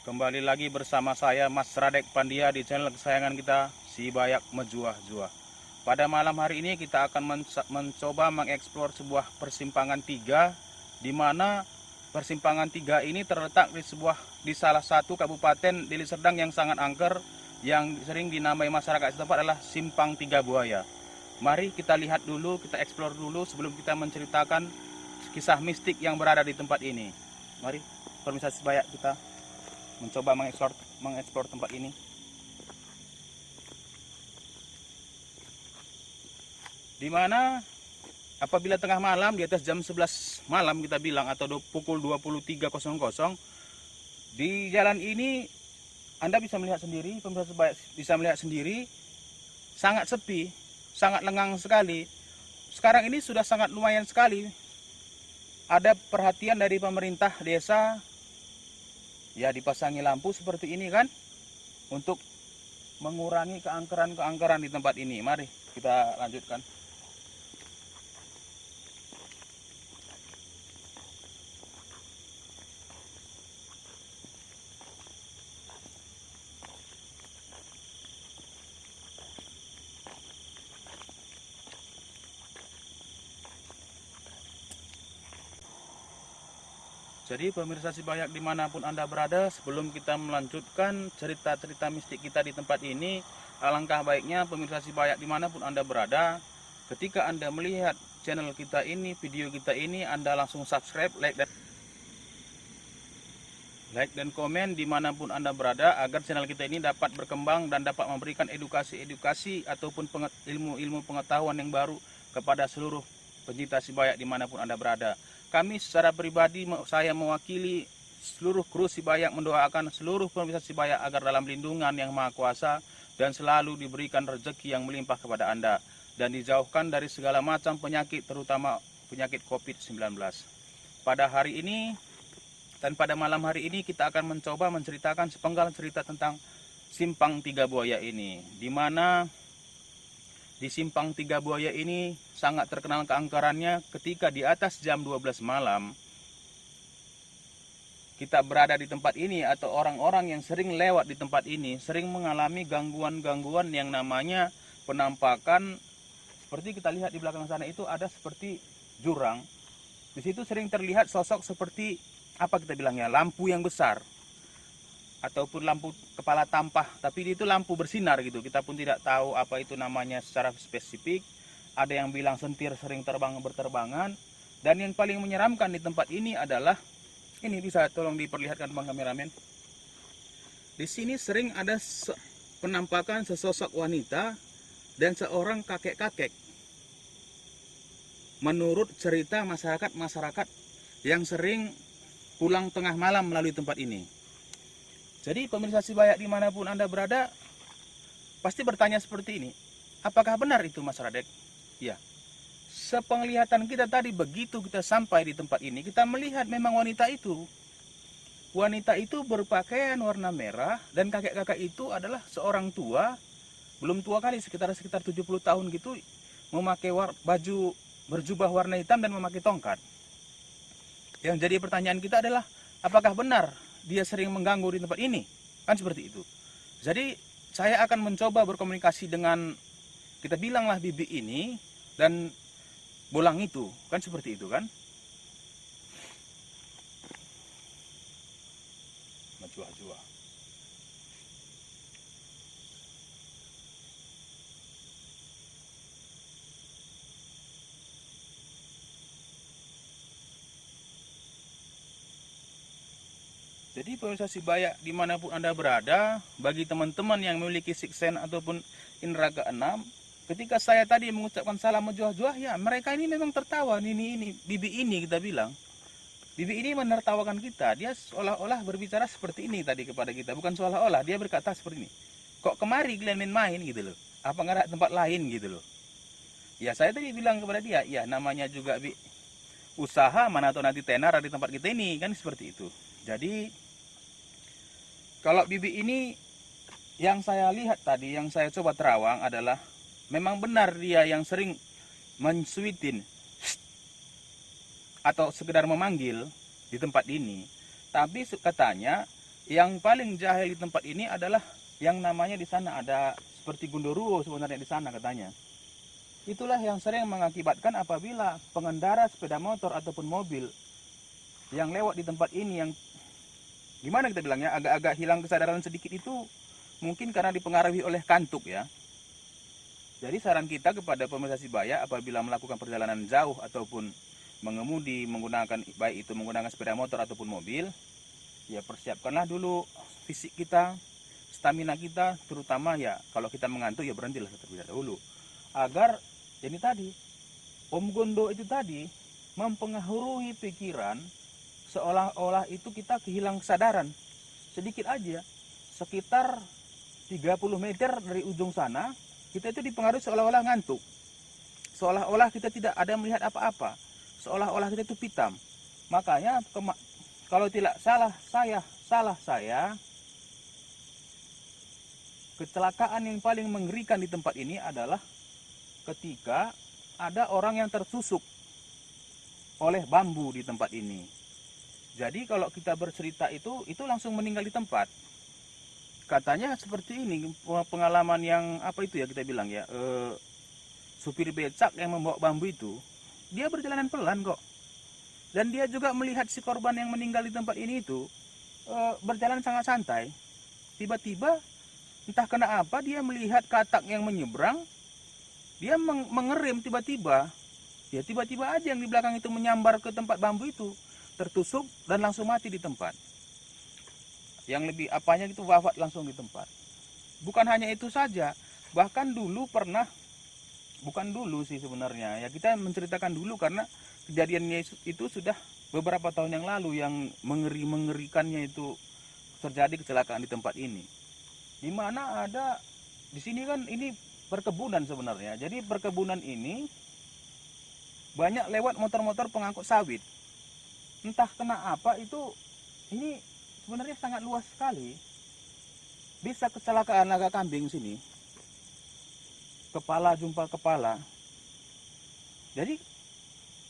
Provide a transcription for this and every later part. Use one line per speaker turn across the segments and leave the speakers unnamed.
Kembali lagi bersama saya Mas Radek Pandia di channel kesayangan kita Si Bayak Mejuah-juah. Pada malam hari ini kita akan mencoba mengeksplor sebuah persimpangan 3, di mana persimpangan 3 ini terletak di salah satu kabupaten Deli Serdang yang sangat angker, yang sering dinamai masyarakat setempat adalah Simpang Tiga Buaya. Mari kita lihat dulu, kita eksplor dulu sebelum kita menceritakan kisah mistik yang berada di tempat ini. Mari, pemirsa Si Bayak, kita mencoba mengeksplor tempat ini. Di mana apabila tengah malam, di atas jam 11 malam kita bilang, atau pukul 23.00, di jalan ini Anda bisa melihat sendiri, pemirsa Si Bayak bisa melihat sendiri, sangat sepi, sangat lengang sekali. Sekarang ini sudah sangat lumayan sekali ada perhatian dari pemerintah desa, ya, dipasangi lampu seperti ini kan, untuk mengurangi keangkeran di tempat ini. Mari kita lanjutkan. Jadi pemirsa Si Bayak dimanapun Anda berada, sebelum kita melanjutkan cerita-cerita mistik kita di tempat ini, alangkah baiknya pemirsa Si Bayak dimanapun Anda berada, ketika Anda melihat channel kita ini, video kita ini, Anda langsung subscribe, like dan komen dimanapun Anda berada, agar channel kita ini dapat berkembang dan dapat memberikan edukasi ataupun ilmu pengetahuan yang baru kepada seluruh pencinta Si Bayak dimanapun Anda berada. Kami secara pribadi, saya mewakili seluruh kru Si Bayak, mendoakan seluruh pemirsa Si Bayak agar dalam lindungan yang Maha Kuasa dan selalu diberikan rezeki yang melimpah kepada Anda, dan dijauhkan dari segala macam penyakit, terutama penyakit COVID-19. Pada hari ini dan pada malam hari ini kita akan mencoba menceritakan sepenggal cerita tentang Simpang Tiga Buaya ini, di mana di Simpang Tiga Buaya ini sangat terkenal keangkerannya ketika di atas jam 12 malam kita berada di tempat ini, atau orang-orang yang sering lewat di tempat ini sering mengalami gangguan-gangguan yang namanya penampakan. Seperti kita lihat di belakang sana itu ada seperti jurang. Di situ sering terlihat sosok seperti apa kita bilangnya, lampu yang besar ataupun lampu kepala tampah, tapi itu lampu bersinar gitu. Kita pun tidak tahu apa itu namanya secara spesifik. Ada yang bilang sentir sering berterbangan. Dan yang paling menyeramkan di tempat ini adalah, ini bisa tolong diperlihatkan Bang kameramen. Di sini sering ada penampakan sesosok wanita dan seorang kakek-kakek. Menurut cerita masyarakat yang sering pulang tengah malam melalui tempat ini. Jadi pemirsa Si Bayak dimanapun Anda berada, pasti bertanya seperti ini, apakah benar itu Mas Radek? Ya, sepenglihatan kita tadi, begitu kita sampai di tempat ini, kita melihat memang wanita itu berpakaian warna merah, dan kakek-kakek itu adalah seorang tua, belum tua kali, sekitar 70 tahun gitu, memakai baju berjubah warna hitam dan memakai tongkat. Yang jadi pertanyaan kita adalah, apakah benar dia sering mengganggu di tempat ini? Kan seperti itu. Jadi saya akan mencoba berkomunikasi dengan, kita bilanglah, bibi ini dan bolang itu. Kan seperti itu kan. Mejuah-juah. Jadi pemirsa Si Bayak dimanapun Anda berada, bagi teman-teman yang memiliki siksen ataupun indera keenam, ketika saya tadi mengucapkan salam mejuah-juah, ya mereka ini memang tertawa. Ini bibi ini kita bilang, bibi ini menertawakan kita. Dia seolah-olah berbicara seperti ini tadi kepada kita. Bukan seolah-olah, dia berkata seperti ini, kok kemari kalian main-main gitu loh, apa nggak ada tempat lain gitu loh. Ya saya tadi bilang kepada dia, ya namanya juga usaha, mana tahu nanti tenar di tempat kita ini, kan seperti itu. Jadi kalau bibi ini yang saya lihat tadi, yang saya coba terawang adalah, memang benar dia yang sering mensuitin atau sekedar memanggil di tempat ini. Tapi katanya Yang paling jahil di tempat ini adalah yang namanya di sana ada seperti Gondoruo sebenarnya di sana katanya. Itulah yang sering mengakibatkan apabila pengendara sepeda motor ataupun mobil yang lewat di tempat ini, yang gimana kita bilangnya, agak-agak hilang kesadaran sedikit, itu mungkin karena dipengaruhi oleh kantuk ya. Jadi saran kita kepada pemirsa Sibaya, apabila melakukan perjalanan jauh ataupun mengemudi menggunakan, baik itu menggunakan sepeda motor ataupun mobil, ya persiapkanlah dulu fisik kita, stamina kita, terutama ya kalau kita mengantuk ya berhentilah terlebih dahulu, agar ini tadi Om Gondo itu tadi mempengaruhi pikiran, seolah-olah itu kita kehilang kesadaran sedikit aja, sekitar 30 meter dari ujung sana kita itu dipengaruhi seolah-olah ngantuk, seolah-olah kita tidak ada melihat apa-apa, seolah-olah kita itu pitam. Makanya kalau tidak salah saya, kecelakaan yang paling mengerikan di tempat ini adalah ketika ada orang yang tertusuk oleh bambu di tempat ini. Jadi kalau kita bercerita itu langsung meninggal di tempat. Katanya seperti ini pengalaman yang apa itu ya kita bilang ya, supir becak yang membawa bambu itu, dia berjalanan pelan kok. Dan dia juga melihat si korban yang meninggal di tempat ini itu berjalan sangat santai. Tiba-tiba entah kenapa dia melihat katak yang menyeberang, dia mengerem tiba-tiba. Ya tiba-tiba aja yang di belakang itu menyambar ke tempat bambu itu, tertusuk dan langsung mati di tempat. Yang lebih apanya itu wafat langsung di tempat. Bukan hanya itu saja, bahkan dulu pernah, bukan dulu sih sebenarnya ya, kita menceritakan dulu karena kejadiannya itu sudah beberapa tahun yang lalu, yang mengerikannya itu terjadi kecelakaan di tempat ini. Di mana ada, di sini kan ini perkebunan sebenarnya. Jadi perkebunan ini banyak lewat motor-motor pengangkut sawit. Entah kena apa itu, ini sebenarnya sangat luas sekali. Bisa kecelakaan naga kambing sini. Kepala jumpa kepala. Jadi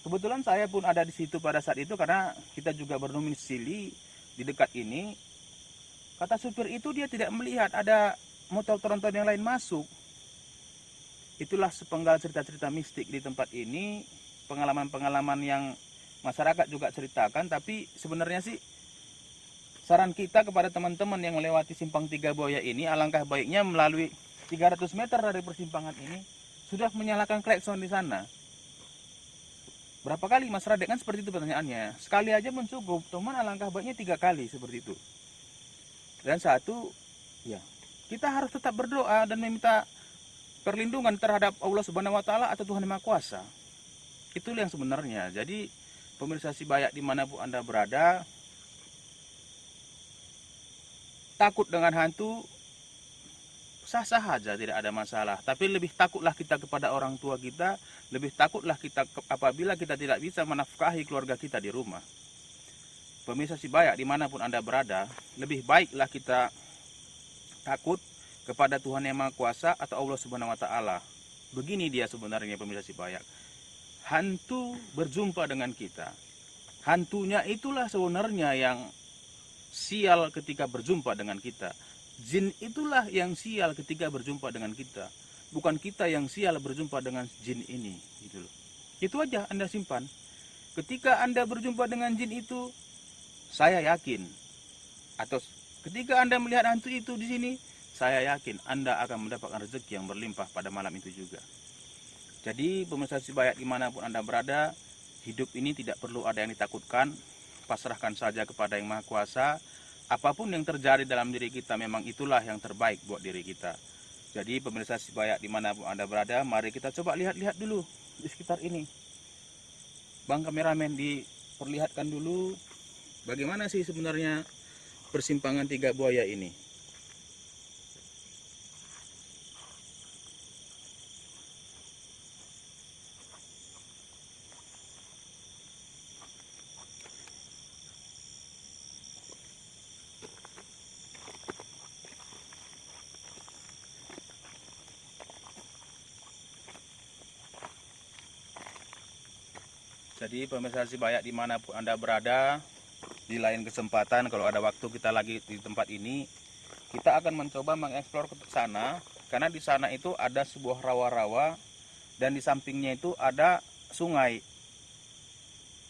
kebetulan saya pun ada di situ pada saat itu karena kita juga berdomisili di dekat ini. Kata supir itu dia tidak melihat ada motor tronton yang lain masuk. Itulah sepenggal cerita-cerita mistik di tempat ini, pengalaman-pengalaman yang masyarakat juga ceritakan. Tapi sebenarnya sih saran kita kepada teman-teman yang melewati simpang Tiga Buaya ini, alangkah baiknya melalui 300 meter dari persimpangan ini sudah menyalakan klakson di sana. Berapa kali Mas Radek, kan seperti itu pertanyaannya. Sekali aja pun cukup, teman, alangkah baiknya 3 kali seperti itu. Dan satu, ya kita harus tetap berdoa dan meminta perlindungan terhadap Allah Subhanahu Wa Taala atau Tuhan Yang Maha Kuasa. Itulah yang sebenarnya. Jadi pemirsa Sibaya dimanapun Anda berada, takut dengan hantu sah-sah saja, tidak ada masalah. Tapi lebih takutlah kita kepada orang tua kita, lebih takutlah kita apabila kita tidak bisa menafkahi keluarga kita di rumah. Pemirsa Sibaya dimanapun Anda berada, lebih baiklah kita takut kepada Tuhan Yang Maha Kuasa atau Allah Subhanahu Wa Taala. Begini dia sebenarnya pemirsa Sibaya, hantu berjumpa dengan kita. Hantunya itulah sebenarnya yang sial ketika berjumpa dengan kita. Jin itulah yang sial ketika berjumpa dengan kita. Bukan kita yang sial berjumpa dengan jin ini, gitu loh. Itu aja Anda simpan. Ketika Anda berjumpa dengan jin itu, saya yakin, atau ketika Anda melihat hantu itu di sini, saya yakin Anda akan mendapatkan rezeki yang berlimpah pada malam itu juga. Jadi pemirsa Sibaya dimanapun Anda berada, hidup ini tidak perlu ada yang ditakutkan. Pasrahkan saja kepada Yang Maha Kuasa. Apapun yang terjadi dalam diri kita, memang itulah yang terbaik buat diri kita. Jadi pemirsa Sibaya dimanapun Anda berada, mari kita coba lihat-lihat dulu di sekitar ini. Bang kameramen, diperlihatkan dulu bagaimana sih sebenarnya persimpangan Tiga Buaya ini. Jadi pemirsa Sibaya dimanapun Anda berada, di lain kesempatan kalau ada waktu kita lagi di tempat ini, kita akan mencoba mengeksplor ke sana, karena di sana itu ada sebuah rawa-rawa dan di sampingnya itu ada sungai.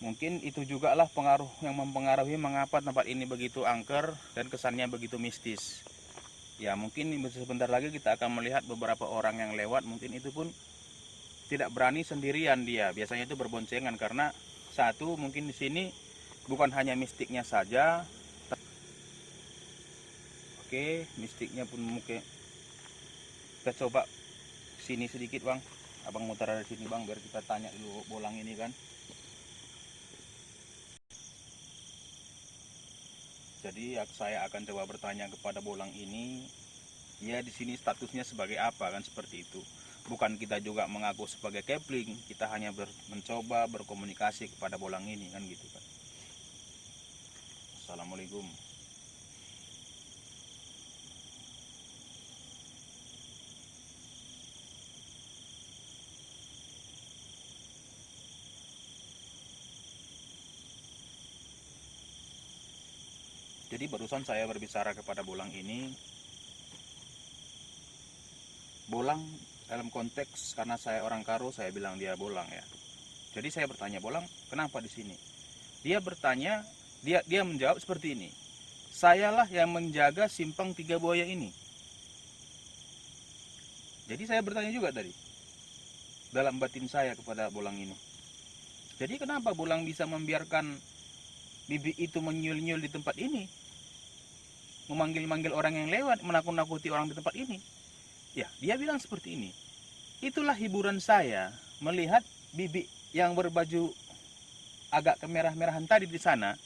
Mungkin itu juga lah pengaruh yang mempengaruhi mengapa tempat ini begitu angker dan kesannya begitu mistis. Ya mungkin sebentar lagi kita akan melihat beberapa orang yang lewat, mungkin itu pun tidak berani sendirian dia. Biasanya itu berboncengan karena satu mungkin di sini bukan hanya mistiknya saja. Oke, mistiknya pun mungkin kita coba sini sedikit bang. Abang muter dari sini bang biar kita tanya dulu bolang ini kan. Jadi saya akan coba bertanya kepada bolang ini, ya di sini statusnya sebagai apa kan, seperti itu. Bukan kita juga mengaku sebagai Kepling, kita hanya mencoba berkomunikasi kepada bolang ini kan gitu kan. Assalamualaikum. Jadi barusan saya berbicara kepada bolang ini, bolang dalam konteks karena saya orang Karo, saya bilang dia bolang ya. Jadi saya bertanya, bolang kenapa di sini? Dia bertanya, dia menjawab seperti ini. Sayalah yang menjaga simpang Tiga Buaya ini. Jadi saya bertanya juga tadi dalam batin saya kepada bolang ini. Jadi kenapa bolang bisa membiarkan bibi itu menyul-nyul di tempat ini? Memanggil-manggil orang yang lewat, menakut-nakuti orang di tempat ini. Ya, dia bilang seperti ini. Itulah hiburan saya melihat bibi yang berbaju agak kemerah-merahan tadi di sana.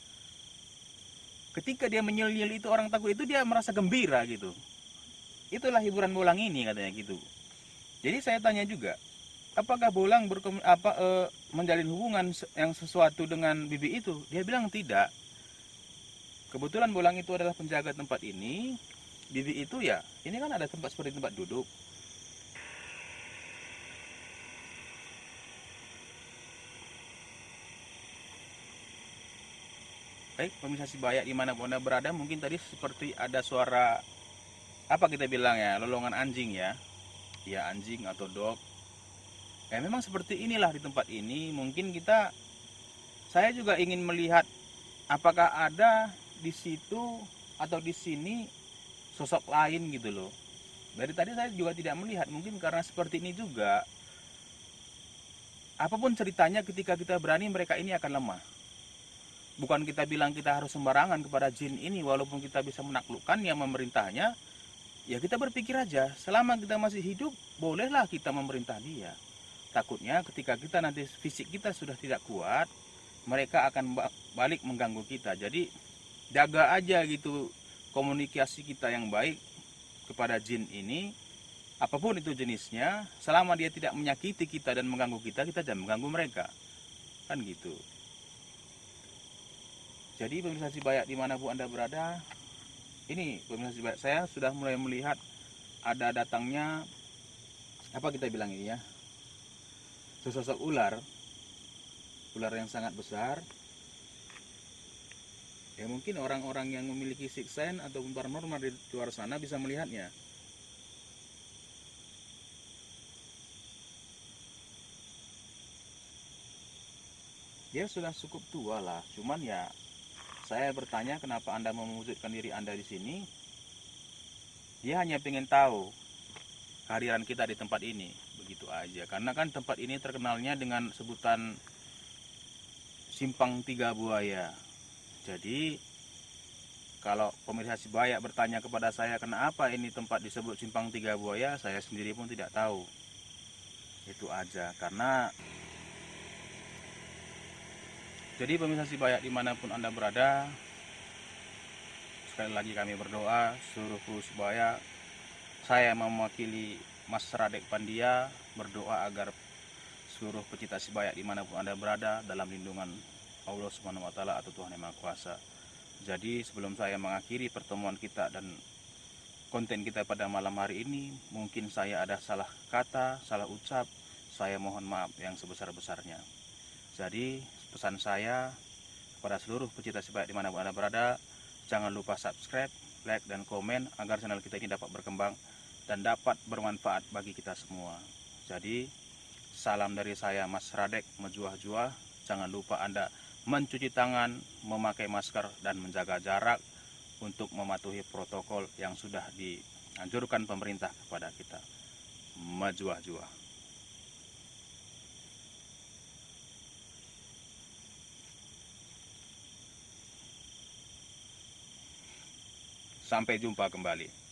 Ketika dia menyul-nyul itu orang takut itu, dia merasa gembira gitu. Itulah hiburan bolang ini katanya gitu. Jadi saya tanya juga, apakah bolang menjalin hubungan yang sesuatu dengan bibi itu? Dia bilang tidak. Kebetulan bolang itu adalah penjaga tempat ini. Bibi itu ya, ini kan ada tempat seperti tempat duduk. Baik, pemirsa Sibayak dimanapun Anda berada, mungkin tadi seperti ada suara, apa kita bilang ya, lolongan anjing ya. Ya anjing atau dog. Ya memang seperti inilah di tempat ini. Mungkin saya juga ingin melihat apakah ada di situ atau di sini sosok lain gitu loh. Dari tadi saya juga tidak melihat, mungkin karena seperti ini juga. Apapun ceritanya, ketika kita berani, mereka ini akan lemah. Bukan kita bilang kita harus sembarangan kepada jin ini, walaupun kita bisa menaklukkan yang memerintahnya. Ya kita berpikir aja, selama kita masih hidup, bolehlah kita memerintah dia. Takutnya ketika kita nanti fisik kita sudah tidak kuat, mereka akan balik mengganggu kita. Jadi jaga aja gitu komunikasi kita yang baik kepada jin ini, apapun itu jenisnya, selama dia tidak menyakiti kita dan mengganggu kita, kita jangan mengganggu mereka, kan gitu. Jadi pemirsa Sibayak dimanapun Anda berada, ini pemirsa Sibayak, saya sudah mulai melihat ada datangnya, apa kita bilang ini ya, sesosok ular yang sangat besar. Ya mungkin orang-orang yang memiliki sixth sense ataupun paranormal di luar sana bisa melihatnya. Dia sudah cukup tua lah, cuman ya saya bertanya kenapa Anda mewujudkan diri Anda di sini. Dia hanya ingin tahu kehadiran kita di tempat ini, begitu aja. Karena kan tempat ini terkenalnya dengan sebutan Simpang Tiga Buaya. Jadi kalau pemirsa Sibayak bertanya kepada saya kenapa ini tempat disebut Simpang Tiga Buaya, saya sendiri pun tidak tahu. Itu aja. Karena jadi pemirsa Sibayak dimanapun Anda berada, sekali lagi kami berdoa seluruh kru Sibayak. Saya mewakili Mas Radek Pandia berdoa agar seluruh pecinta Sibayak dimanapun Anda berada dalam lindungan Allah Subhanahu wa Ta'ala atau Tuhan Yang Maha Kuasa. Jadi sebelum saya mengakhiri pertemuan kita dan konten kita pada malam hari ini, mungkin saya ada salah kata, salah ucap, saya mohon maaf yang sebesar-besarnya. Jadi pesan saya, kepada seluruh pecinta sebaya dimanapun Anda berada. Jangan lupa subscribe, like, dan komen agar channel kita ini dapat berkembang dan dapat bermanfaat bagi kita semua. Jadi, salam dari saya Mas Radek Mejuah-juah. Jangan lupa Anda mencuci tangan, memakai masker, dan menjaga jarak untuk mematuhi protokol yang sudah dianjurkan pemerintah kepada kita. Mejuah-juah. Sampai jumpa kembali.